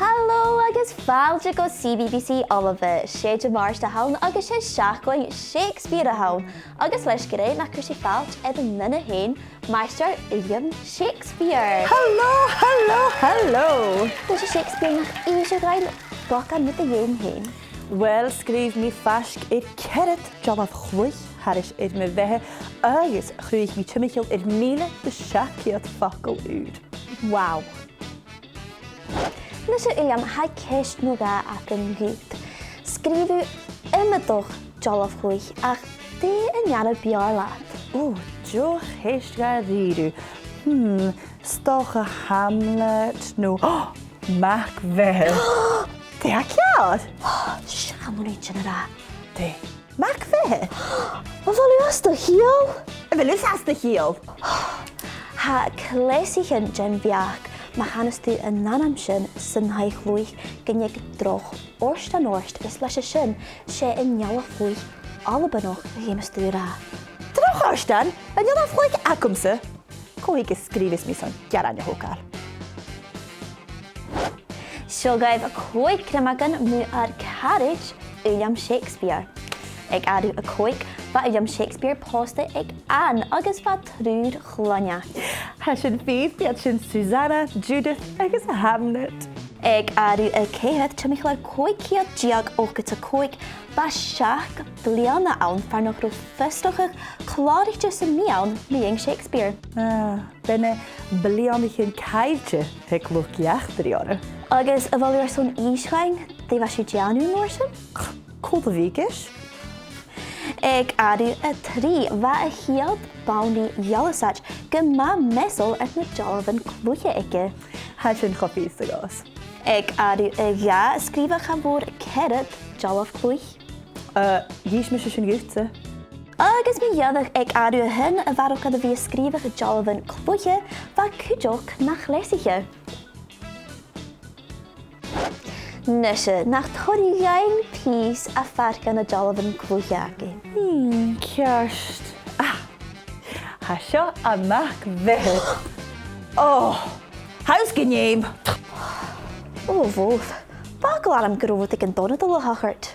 Hello agus fáilte go CBBC ALBA, sé de Mars de hawn agus sé seaachhain Shakespeare a hawn, agus leis go réad nach chuir sé fáilt ag an nuna hain, Meister Uilleam Shakespeare. Hello! Tá sé Shakespeare nach éise grain bacha mit a dhéon hain. Wel, sgríf mi fasc cered jolaf chluich haris me bheithe agus chruich mi tuimiisiil míle de seaciad facail úd. Wow! Nus Uilleam ha ceist nó ga ac yn gyd. Sgrifu ymydwch jolaf chluich ach di yn iar y biar lad. Jo heist ga ridw. Stocha Hamlet, no. Macbeth. De aciad? Siamwn i genera. De. Macbeth? Wat wil u as de hiel? Wel is as de hiel. Ha clesich yn gen fiach. Ma hanes tu yn nanam sin sy'n haich lwych gynig droch orst an orst is leis y sin sé yn iala chluich albanoch a hym ystwyra. Droch orst an? Yn iala chluich acwmse? Coig ysgrifis mi son garan y hwcar. Siogaif y coig cremagan mwy ar carriage Uilleam Shakespeare. Eg adw y coig fa Uilleam Shakespeare posta eg an agus fa trwy'r chloniach. Ha sin fydd biad sin Susanna, Judith agus Hamlet. Eg adw y cehed tymichlar coig hiad diag o gyda coig ba siach blian na awn farnoch rwy'n fystochach clorich jys yn miawn miing Shakespeare. Benne blian ich yn caidje hek lwc iachtriore. Agus y foliwr son ischwain, di fa si dianw yn orsyn? Cool de vigish. Eg adw y tri fa y hiad bawni ialasach gyma mesol at na jolaf yn clwyche ege. Ha sin chofis y gos. Eg adw y ga ysgrifach am fod cered jolaf clwych. Gys mis sin gwytse. Agus mi iadach eg adw hyn y farwch adw fi ysgrifach y jolaf yn clwyche fa cwdioch na chlesiche. Nysio, nach torri iain pys a fargan y jolaf yn clwyche agi. Kjerst. Ha sio a Macbeth. Haus gyneim. Fodd. Fa glar am gyrwyd ag yn donad o lo hachart.